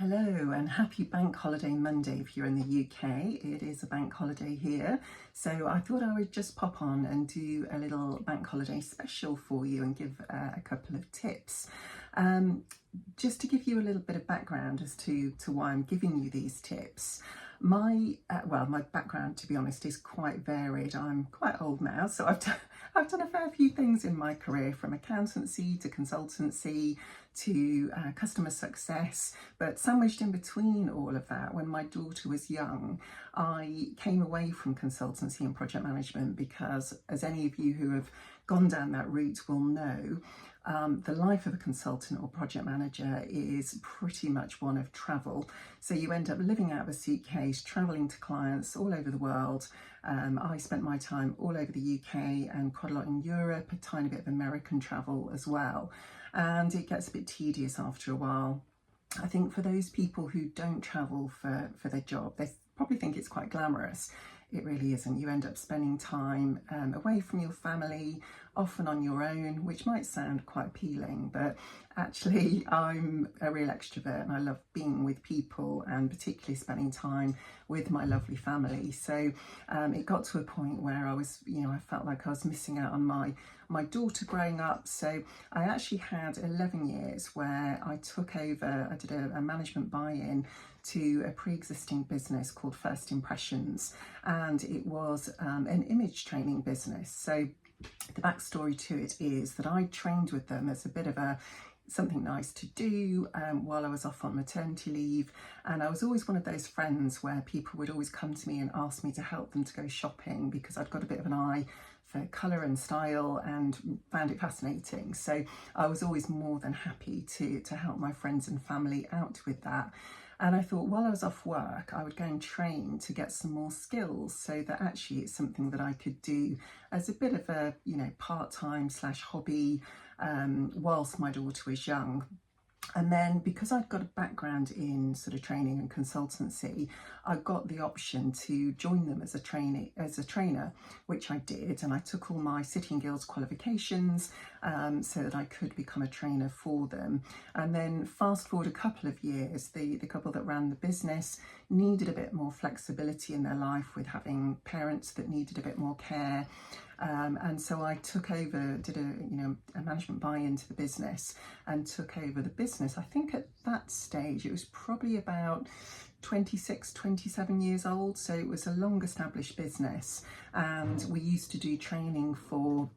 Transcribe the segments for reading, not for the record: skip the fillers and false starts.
Hello and happy Bank Holiday Monday if you're in the UK. It is a bank holiday here, so I thought I would just pop on and do a little bank holiday special for you and give a couple of tips. Just to give you a little bit of background as to why I'm giving you these tips. My background, to be honest, is quite varied. I'm quite old now, so I've done a fair few things in my career, from accountancy to consultancy to customer success. But sandwiched in between all of that, when my daughter was young, I came away from consultancy and project management because, as any of you who have gone down that route will know, the life of a consultant or project manager is pretty much one of travel. So you end up living out of a suitcase, traveling to clients all over the world. I spent my time all over the UK and quite a lot in Europe, a tiny bit of American travel as well. And it gets a bit tedious after a while. I think for those people who don't travel for their job, they probably think it's quite glamorous. It really isn't. You end up spending time away from your family, often on your own, which might sound quite appealing, but actually I'm a real extrovert and I love being with people and particularly spending time with my lovely family. So it got to a point where I felt like I was missing out on my daughter growing up. So I actually had 11 years where I did a management buy-in to a pre-existing business called First Impressions, and it was an image training business. So the backstory to it is that I trained with them as a bit of something nice to do while I was off on maternity leave, and I was always one of those friends where people would always come to me and ask me to help them to go shopping because I'd got a bit of an eye for colour and style and found it fascinating. So I was always more than happy to help my friends and family out with that. And I thought while I was off work, I would go and train to get some more skills so that actually it's something that I could do as a bit of a, part-time / hobby whilst my daughter was young. And then because I'd got a background in sort of training and consultancy, I got the option to join them as a trainer, which I did. And I took all my City and Guilds qualifications so that I could become a trainer for them. And then fast forward a couple of years, the couple that ran the business needed a bit more flexibility in their life with having parents that needed a bit more care. And so I took over, did a management buy-in to the business and took over the business. I think at that stage it was probably about 26, 27 years old. So it was a long established business, and we used to do training for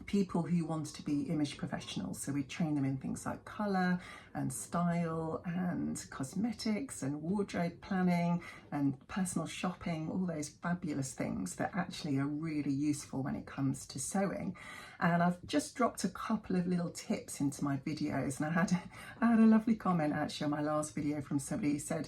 people who wanted to be image professionals. So we train them in things like colour and style and cosmetics and wardrobe planning and personal shopping, all those fabulous things that actually are really useful when it comes to sewing. And I've just dropped a couple of little tips into my videos, and I had a lovely comment actually on my last video from somebody who said,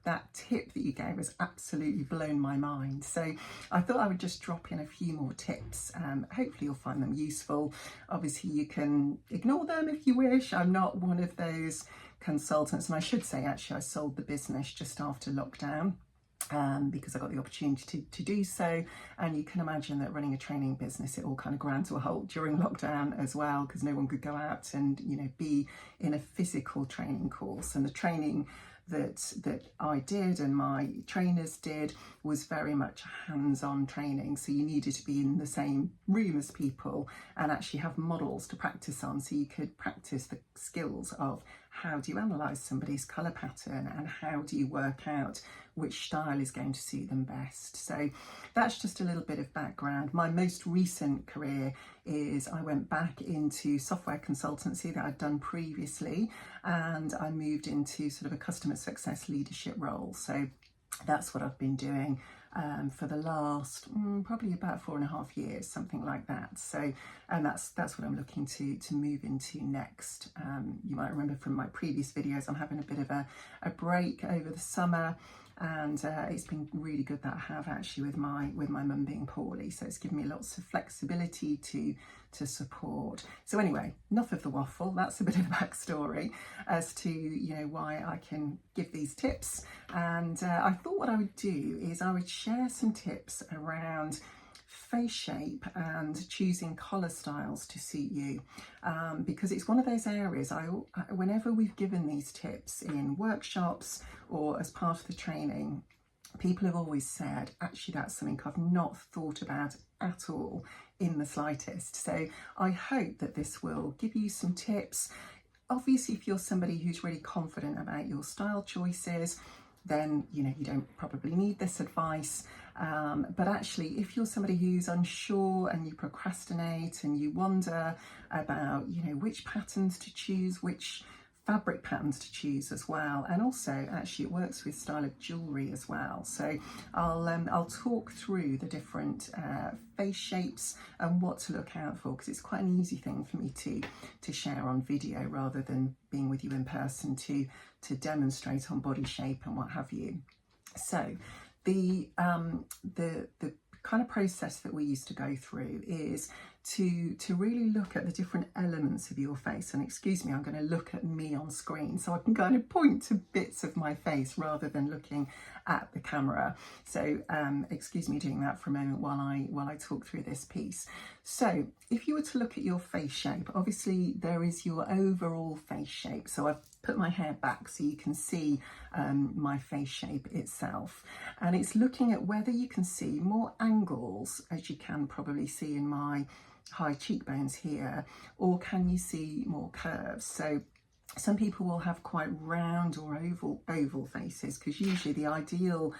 that tip that you gave has absolutely blown my mind. So I thought I would just drop in a few more tips. Hopefully you'll find them useful. Obviously you can ignore them if you wish. I'm not one of those consultants, and I should say actually I sold the business just after lockdown. Because I got the opportunity to do so, and you can imagine that running a training business, it all kind of ground to a halt during lockdown as well, because no one could go out and be in a physical training course. And the training that I did and my trainers did was very much hands-on training, so you needed to be in the same room as people and actually have models to practice on, so you could practice the skills of how do you analyse somebody's colour pattern and how do you work out which style is going to suit them best. So that's just a little bit of background. My most recent career is I went back into software consultancy that I'd done previously, and I moved into sort of a customer success leadership role. So that's what I've been doing for the last probably about 4.5 years, something like that. So, and that's what I'm looking to move into next. You might remember from my previous videos, I'm having a bit of a break over the summer, and it's been really good that I have actually with my mum being poorly. So it's given me lots of flexibility to support. So anyway, enough of the waffle. That's a bit of a backstory as to why I can give these tips. And I thought what I would do is I would share some tips around face shape and choosing colour styles to suit you, because it's one of those areas whenever we've given these tips in workshops or as part of the training, people have always said, actually, that's something I've not thought about at all in the slightest. So I hope that this will give you some tips. Obviously, if you're somebody who's really confident about your style choices, then you don't probably need this advice. But actually, if you're somebody who's unsure and you procrastinate and you wonder about which patterns to choose, which fabric patterns to choose as well, and also actually it works with style of jewellery as well. So I'll talk through the different face shapes and what to look out for, because it's quite an easy thing for me to share on video rather than being with you in person to demonstrate on body shape and what have you. So the kind of process that we used to go through is to really look at the different elements of your face. And excuse me, I'm going to look at me on screen so I can kind of point to bits of my face rather than looking at the camera. So excuse me doing that for a moment while I talk through this piece. So if you were to look at your face shape, obviously there is your overall face shape. So I've put my hair back so you can see my face shape itself, and it's looking at whether you can see more angles, as you can probably see in my high cheekbones here, or can you see more curves. So some people will have quite round or oval faces, because usually the ideal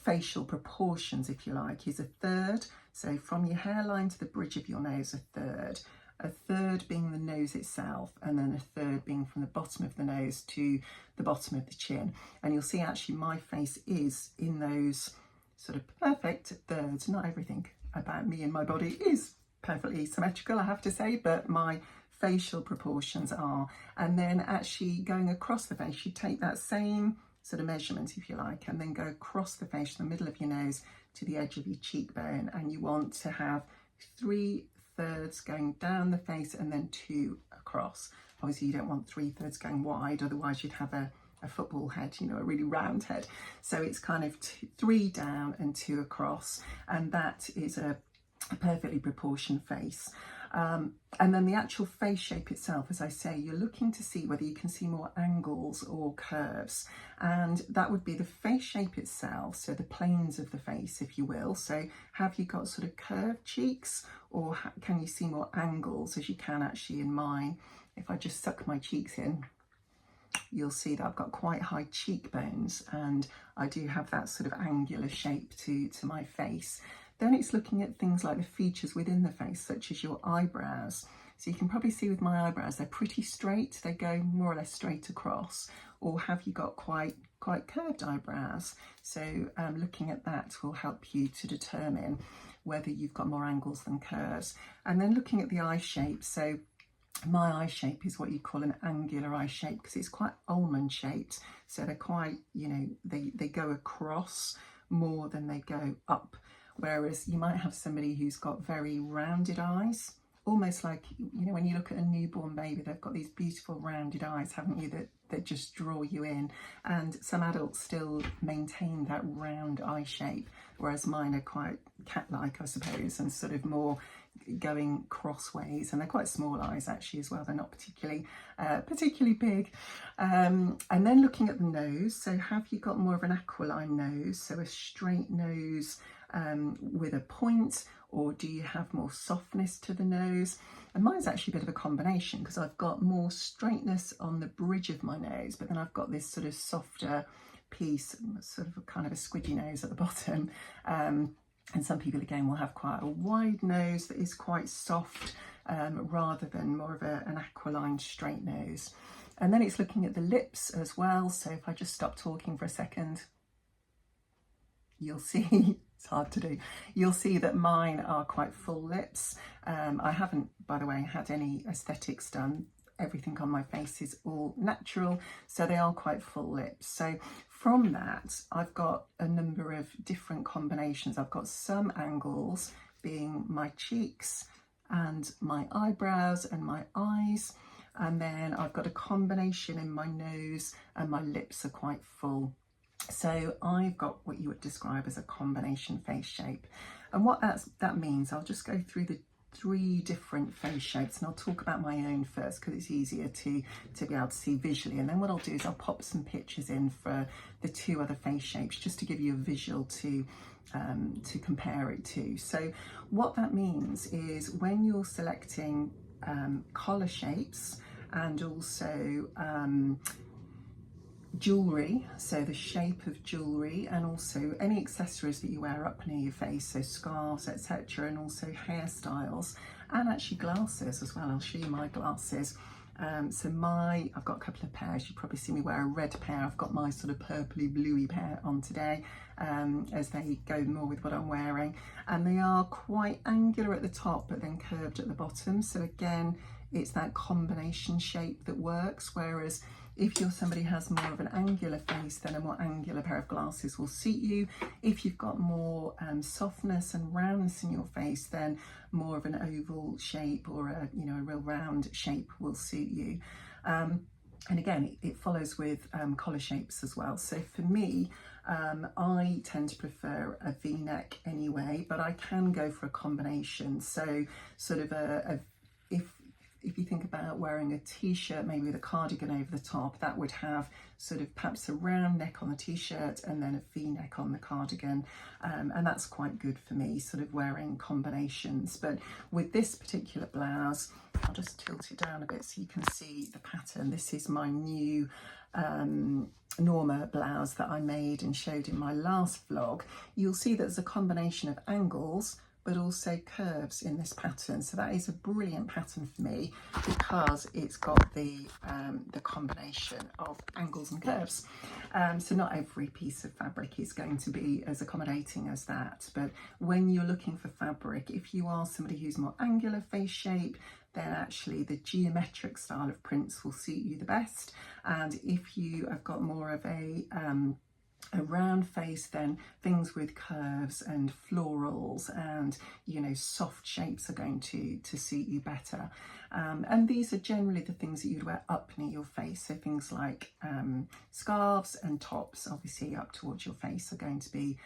facial proportions, if you like, is a third. So from your hairline to the bridge of your nose, a third being the nose itself, and then a third being from the bottom of the nose to the bottom of the chin. And you'll see actually my face is in those sort of perfect thirds. Not everything about me and my body is perfectly symmetrical, I have to say, but my facial proportions are. And then actually going across the face, you take that same sort of measurement, if you like, and then go across the face from the middle of your nose to the edge of your cheekbone, and you want to have 3/3 going down the face and then 2 across. Obviously you don't want 3/3 going wide, otherwise you'd have a football head, a really round head. So it's kind of 3 down and 2 across, and that is a perfectly proportioned face. And then the actual face shape itself, as I say, you're looking to see whether you can see more angles or curves, and that would be the face shape itself, so the planes of the face, if you will. So have you got sort of curved cheeks, or can you see more angles, as you can actually in mine? If I just suck my cheeks in, you'll see that I've got quite high cheekbones, and I do have that sort of angular shape to my face. Then it's looking at things like the features within the face, such as your eyebrows. So you can probably see with my eyebrows, they're pretty straight, they go more or less straight across, or have you got quite curved eyebrows? So looking at that will help you to determine whether you've got more angles than curves. And then looking at the eye shape, so my eye shape is what you call an angular eye shape, because it's quite almond shaped. So they're quite, they go across more than they go up. Whereas you might have somebody who's got very rounded eyes, almost like, when you look at a newborn baby, they've got these beautiful rounded eyes, haven't you, that just draw you in. And some adults still maintain that round eye shape, whereas mine are quite cat-like, I suppose, and sort of more going crossways, and they're quite small eyes actually as well. They're not particularly big. And then looking at the nose, so have you got more of an aquiline nose, so a straight nose with a point, or do you have more softness to the nose? And mine's actually a bit of a combination, because I've got more straightness on the bridge of my nose, but then I've got this sort of softer piece, sort of kind of a squidgy nose at the bottom. And some people again will have quite a wide nose that is quite soft, rather than more of an aquiline straight nose. And then it's looking at the lips as well. So if I just stop talking for a second, you'll see, it's hard to do, you'll see that mine are quite full lips. I haven't, by the way, had any aesthetics done. Everything on my face is all natural, so they are quite full lips. So from that, I've got a number of different combinations. I've got some angles, being my cheeks and my eyebrows and my eyes, and then I've got a combination in my nose, and my lips are quite full. So I've got what you would describe as a combination face shape. And what that means, I'll just go through the 3 different face shapes, and I'll talk about my own first because it's easier to be able to see visually, and then what I'll do is I'll pop some pictures in for the 2 other face shapes just to give you a visual to compare it to. So what that means is when you're selecting collar shapes and also jewellery, so the shape of jewellery, and also any accessories that you wear up near your face, so scarves, etc., and also hairstyles, and actually glasses as well. I'll show you my glasses. So I've got a couple of pairs. You probably see me wear a red pair. I've got my sort of purpley bluey pair on today, as they go more with what I'm wearing, and they are quite angular at the top but then curved at the bottom. So again, it's that combination shape that works, whereas if you're somebody who has more of an angular face, then a more angular pair of glasses will suit you. If you've got more softness and roundness in your face, then more of an oval shape or a real round shape will suit you. And again, it follows with collar shapes as well. So for me, I tend to prefer a V-neck anyway, but I can go for a combination. So sort of if you think about wearing a t-shirt, maybe with a cardigan over the top, that would have sort of perhaps a round neck on the t-shirt and then a V-neck on the cardigan, and that's quite good for me, sort of wearing combinations. But with this particular blouse, I'll just tilt it down a bit so you can see the pattern. This is my new Norma blouse that I made and showed in my last vlog. You'll see that there's a combination of angles but also curves in this pattern. So that is a brilliant pattern for me because it's got the combination of angles and curves. So not every piece of fabric is going to be as accommodating as that, but when you're looking for fabric, if you are somebody who's more angular face shape, then actually the geometric style of prints will suit you the best. And if you have got more of a round face, then things with curves and florals and soft shapes are going to suit you better. And these are generally the things that you'd wear up near your face, so things like scarves and tops, obviously up towards your face, are going to be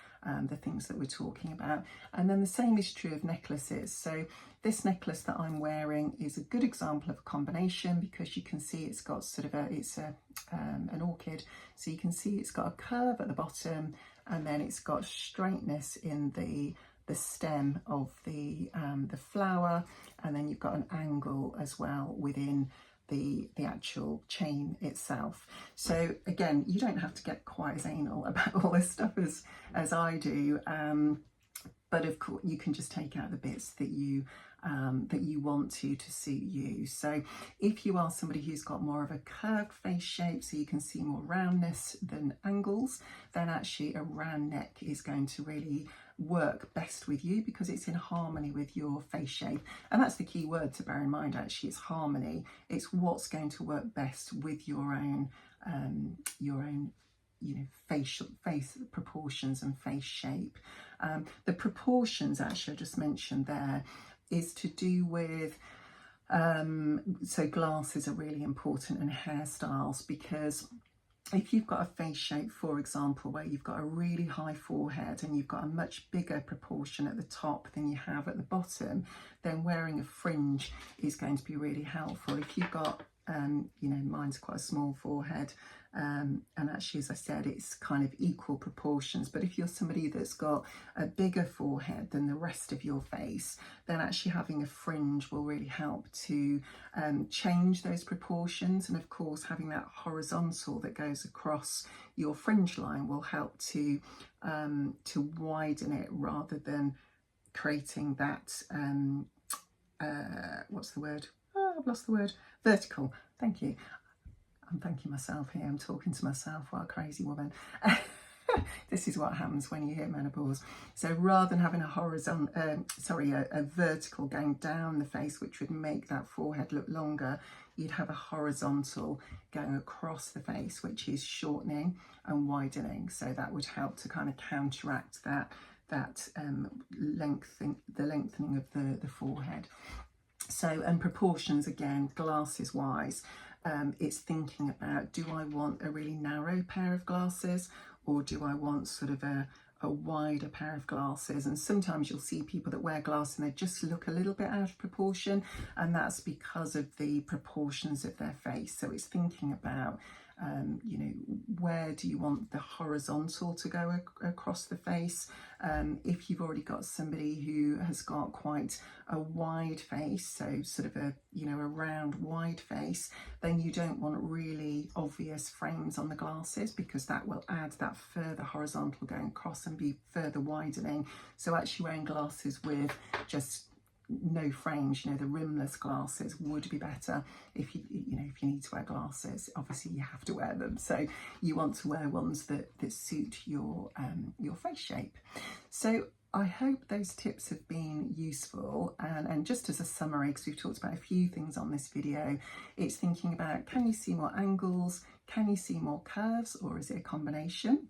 the things that we're talking about. And then the same is true of necklaces. So this necklace that I'm wearing is a good example of a combination because you can see it's got sort of an orchid, so you can see it's got a curve at the bottom and then it's got straightness in the stem of the flower, and then you've got an angle as well within the actual chain itself. So again, you don't have to get quite as anal about all this stuff as I do, but of course you can just take out the bits that you want to suit you. So if you are somebody who's got more of a curved face shape, so you can see more roundness than angles, then actually a round neck is going to really work best with you because it's in harmony with your face shape. And that's the key word to bear in mind, actually. It's harmony. It's what's going to work best with your own face proportions and face shape. The proportions, actually, I just mentioned there, is to do with so glasses are really important, and hairstyles, because if you've got a face shape, for example, where you've got a really high forehead and you've got a much bigger proportion at the top than you have at the bottom, then wearing a fringe is going to be really helpful. If you've got mine's quite a small forehead, and actually, as I said, it's kind of equal proportions. But if you're somebody that's got a bigger forehead than the rest of your face, then actually having a fringe will really help to change those proportions. And of course, having that horizontal that goes across your fringe line will help to widen it rather than creating that what's the word? Oh, I've lost the word. Vertical. Thank you. I'm thanking myself here. I'm talking to myself. What a crazy woman. This is what happens when you hit menopause. So rather than having a vertical going down the face, which would make that forehead look longer, you'd have a horizontal going across the face, which is shortening and widening. So that would help to kind of counteract that lengthening of the forehead. So, and proportions, again, glasses wise, it's thinking about, do I want a really narrow pair of glasses, or do I want sort of a a wider pair of glasses. And sometimes you'll see people that wear glasses and they just look a little bit out of proportion, and that's because of the proportions of their face. So it's thinking about you know, where do you want the horizontal to go across the face? If you've already got somebody who has got quite a wide face, so sort of a, you know, a round wide face, then you don't want really obvious frames on the glasses, because that will add that further horizontal going across and be further widening. So actually wearing glasses with just no frames, you know, the rimless glasses would be better. If you know, if you need to wear glasses, obviously you have to wear them, so you want to wear ones that suit your face shape. So I hope those tips have been useful, and just as a summary, because we've talked about a few things on this video, it's thinking about, can you see more angles, can you see more curves, or is it a combination?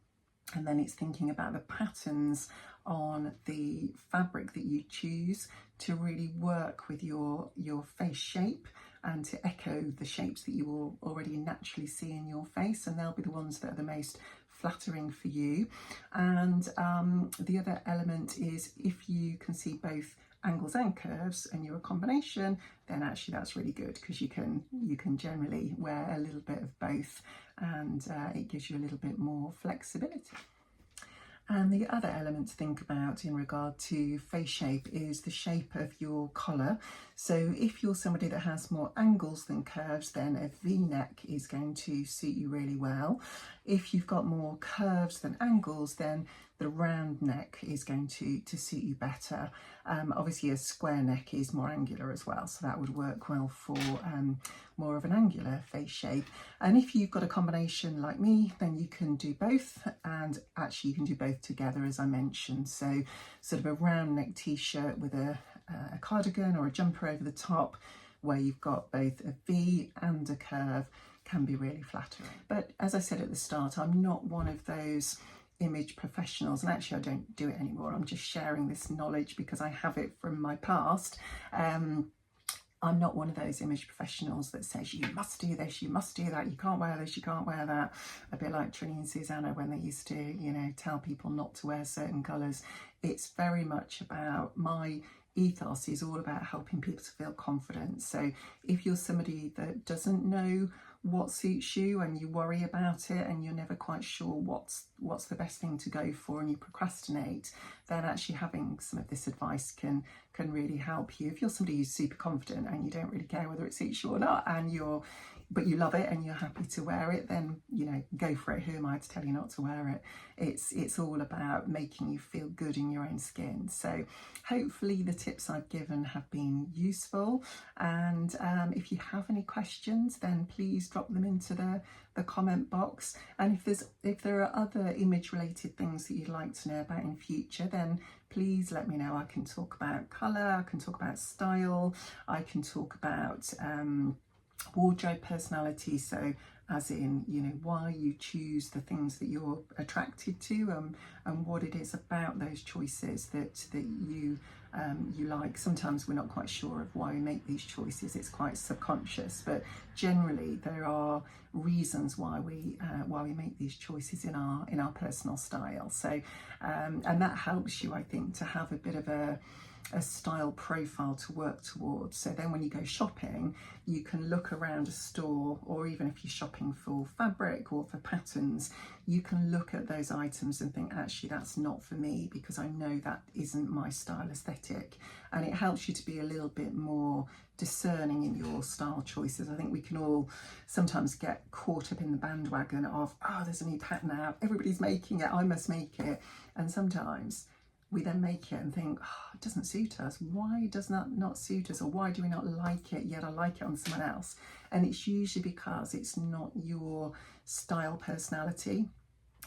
And then it's thinking about the patterns on the fabric that you choose to really work with your face shape and to echo the shapes that you will already naturally see in your face, and they'll be the ones that are the most flattering for you. And the other element is, if you can see both angles and curves and you're a combination, then actually that's really good, because you can generally wear a little bit of both, and it gives you a little bit more flexibility. And the other element to think about in regard to face shape is the shape of your collar. So if you're somebody that has more angles than curves, then a V-neck is going to suit you really well. If you've got more curves than angles, then the round neck is going to suit you better. Obviously a square neck is more angular as well, so that would work well for more of an angular face shape. And if you've got a combination like me, then you can do both, and actually you can do both together, as I mentioned. So sort of a round neck t-shirt with a cardigan or a jumper over the top, where you've got both a V and a curve, can be really flattering. But as I said at the start, I'm not one of those image professionals, and actually I don't do it anymore. I'm just sharing this knowledge because I have it from my past. I'm not one of those image professionals that says you must do this, you must do that, you can't wear this, you can't wear that. A bit like Trini and Susanna when they used to, you know, tell people not to wear certain colours. It's very much about, my ethos is all about helping people to feel confident. So if you're somebody that doesn't know what suits you and you worry about it and you're never quite sure what's the best thing to go for and you procrastinate, then actually having some of this advice can really help you. If you're somebody who's super confident and you don't really care whether it suits you or not, but you love it and you're happy to wear it, then, you know, go for it. Who am I to tell you not to wear it? It's all about making you feel good in your own skin. So hopefully the tips I've given have been useful, and if you have any questions, then please drop them into the comment box. And if there are other image related things that you'd like to know about in future, then please let me know. I can talk about colour, I can talk about style, I can talk about wardrobe personality, so as in, you know, why you choose the things that you're attracted to, and what it is about those choices that you like. Sometimes we're not quite sure of why we make these choices, it's quite subconscious, but generally there are reasons why we make these choices in our personal style. So and that helps you, I think, to have a bit of a style profile to work towards. So then when you go shopping, you can look around a store, or even if you're shopping for fabric or for patterns, you can look at those items and think, actually that's not for me, because I know that isn't my style aesthetic. And it helps you to be a little bit more discerning in your style choices. I think we can all sometimes get caught up in the bandwagon of, oh, there's a new pattern out, everybody's making it, I must make it. And sometimes we then make it and think, oh, it doesn't suit us. Why does that not suit us? Or why do we not like it, yet I like it on someone else? And it's usually because it's not your style personality.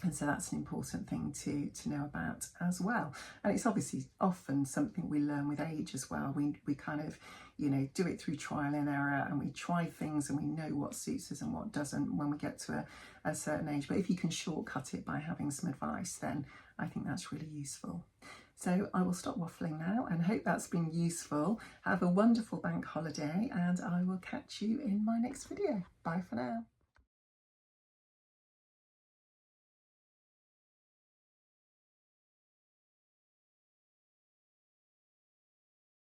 And so that's an important thing to know about as well. And it's obviously often something we learn with age as well. We kind of, you know, do it through trial and error, and we try things and we know what suits us and what doesn't when we get to a certain age. But if you can shortcut it by having some advice, then I think that's really useful. So I will stop waffling now and hope that's been useful. Have a wonderful bank holiday, and I will catch you in my next video. Bye for now.